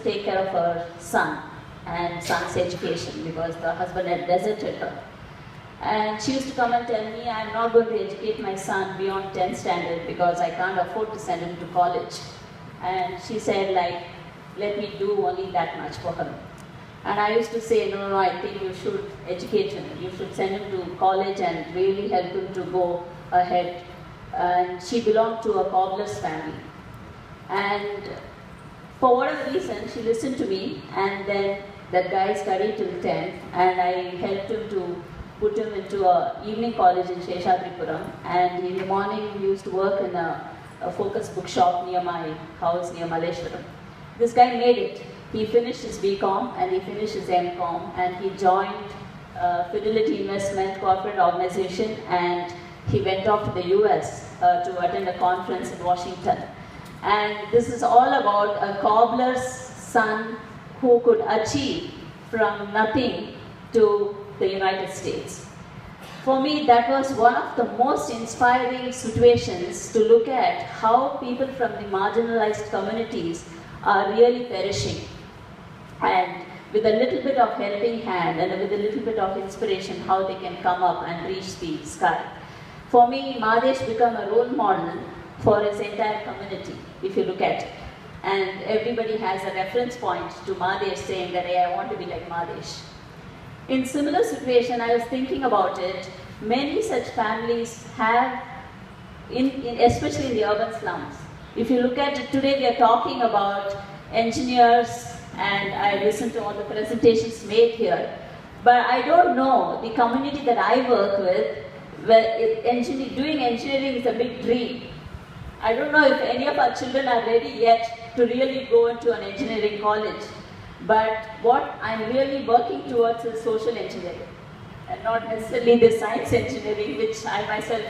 take care of her son and son's education because the husband had deserted her. And she used to come and tell me, I'm not going to educate my son beyond 10th standard because I can't afford to send him to college. And she said, like, let me do only that much for him. And I used to say, no, I think you should educate him. You should send him to college and really help him to go ahead. And she belonged to a cobbler's family. And for whatever reason, she listened to me, and then that guy studied till 10th, and I helped him to put him into an evening college in Sheshatripuram, and in the morning he used to work in a focus bookshop near my house, near Malleshwaram. This guy made it. He finished his BCom and he finished his MCom, and he joined Fidelity Investment Corporate Organization, and he went off to the US to attend a conference in Washington. And this is all about a cobbler's son who could achieve from nothing to the United States. For me, that was one of the most inspiring situations to look at how people from the marginalized communities are really perishing. And with a little bit of helping hand and with a little bit of inspiration, how they can come up and reach the sky. For me, Mahadesh became a role model for his entire community, if you look at it. And everybody has a reference point to Mahadesh saying that, hey, I want to be like Mahadesh. In similar situation, I was thinking about it, many such families have, especially in the urban slums. If you look at it today, we are talking about engineers, and I listened to all the presentations made here. But I don't know, the community that I work with, where doing engineering is a big dream. I don't know if any of our children are ready yet to really go into an engineering college. But what I'm really working towards is social engineering, and not necessarily the science engineering, which I myself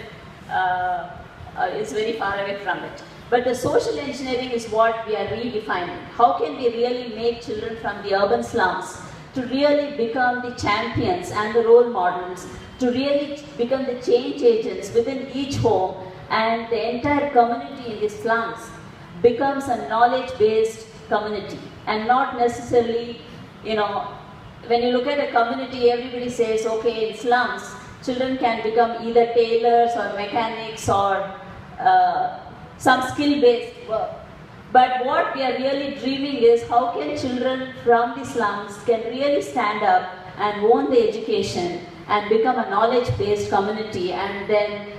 is very far away from it. But the social engineering is what we are redefining. How can we really make children from the urban slums to really become the champions and the role models, to really become the change agents within each home, and the entire community in the slums becomes a knowledge-based community, and not necessarily, when you look at a community, everybody says, okay, in slums, children can become either tailors or mechanics or some skill-based work. But what we are really dreaming is how can children from the slums can really stand up and own the education and become a knowledge-based community, and then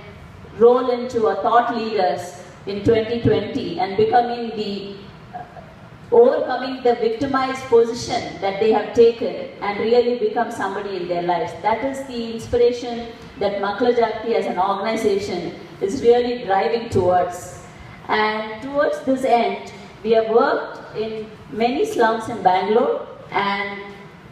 roll into a thought leaders in 2020 and overcoming the victimized position that they have taken and really become somebody in their lives. That is the inspiration that Makla Jagti as an organization is really driving towards. And towards this end, we have worked in many slums in Bangalore, and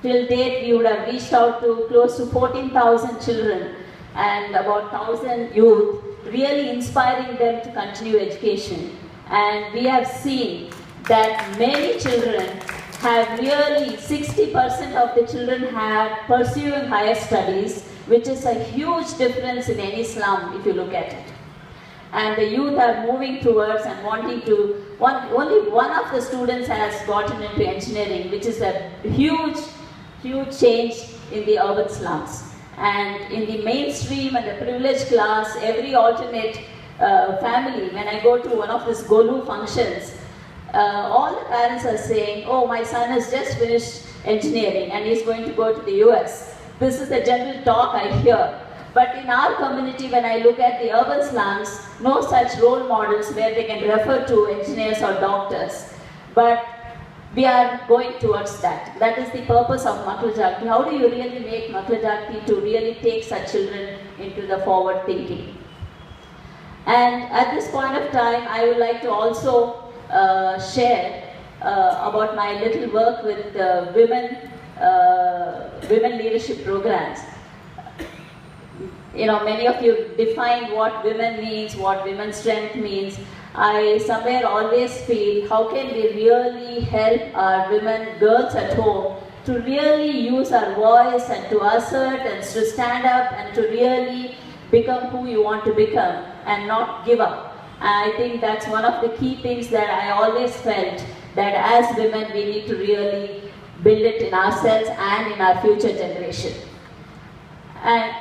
till date we would have reached out to close to 14,000 children and about 1,000 youth, really inspiring them to continue education. And we have seen that many children have really, 60% of the children have pursuing higher studies, which is a huge difference in any slum if you look at it. And the youth are moving towards and wanting to, only one of the students has gotten into engineering, which is a huge change in the urban slums. And in the mainstream and the privileged class, every alternate family, when I go to one of these Golu functions, all the parents are saying, oh, my son has just finished engineering and he's going to go to the US. This is the general talk I hear. But in our community, when I look at the urban slums, no such role models where they can refer to engineers or doctors. But we are going towards that. That is the purpose of Makla Jagti. How do you really make Makla Jagti to really take such children into the forward thinking? And at this point of time, I would like to also share about my little work with women leadership programs. Many of you define what women means, what women's strength means. I somewhere always feel, how can we really help our women, girls at home, to really use our voice and to assert and to stand up and to really become who you want to become and not give up. I think that's one of the key things that I always felt that as women we need to really build it in ourselves and in our future generation. And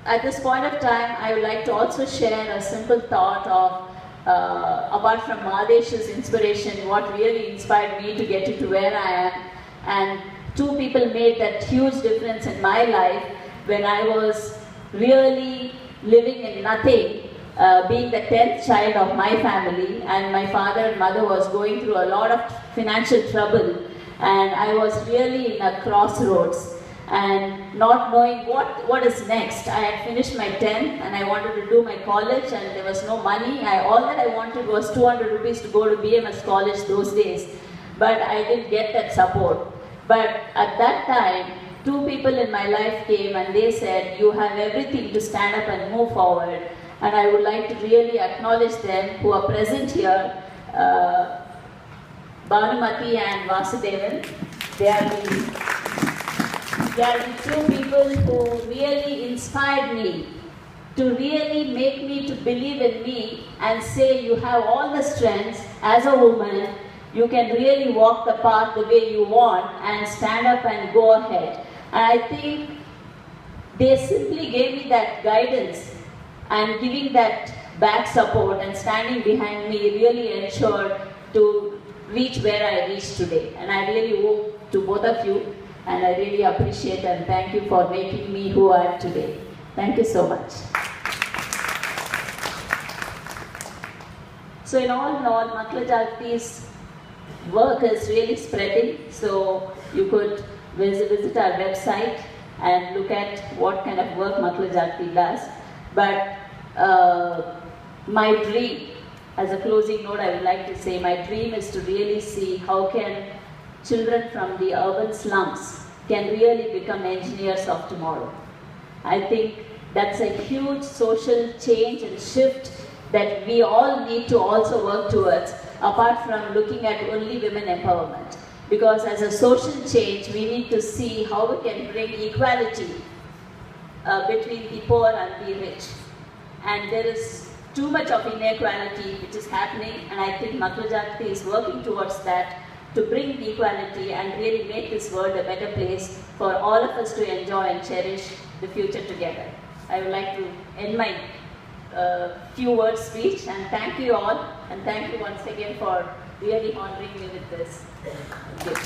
at this point of time, I would like to also share a simple thought of, apart from Mahadesh's inspiration, what really inspired me to get to where I am. And two people made that huge difference in my life when I was really living in nothing, being the 10th child of my family, and my father and mother was going through a lot of financial trouble, and I was really in a crossroads and not knowing what is next. I had finished my 10th and I wanted to do my college, and there was no money. All that I wanted was 200 rupees to go to BMS college those days, but I didn't get that support. But at that time, two people in my life came and they said, you have everything to stand up and move forward. And I would like to really acknowledge them who are present here, Bhanumati and Vasudevan. They are the two people who really inspired me, to really make me to believe in me and say you have all the strengths as a woman, you can really walk the path the way you want and stand up and go ahead. And I think they simply gave me that guidance, and giving that back support and standing behind me really ensured to reach where I reached today. And I really owe to both of you, and I really appreciate and thank you for making me who I am today. Thank you so much. So in all, Makkala Jagati's work is really spreading, so you could visit our website and look at what kind of work Makkala Jagati does. But my dream, as a closing note, I would like to say, my dream is to really see how can children from the urban slums can really become engineers of tomorrow. I think that's a huge social change and shift that we all need to also work towards, apart from looking at only women empowerment. Because as a social change, we need to see how we can bring equality between the poor and the rich. And there is too much of inequality which is happening, and I think Makkala Jagati is working towards that, to bring equality and really make this world a better place for all of us to enjoy and cherish the future together. I would like to end my few words speech and thank you all, and thank you once again for really honoring me with this gift.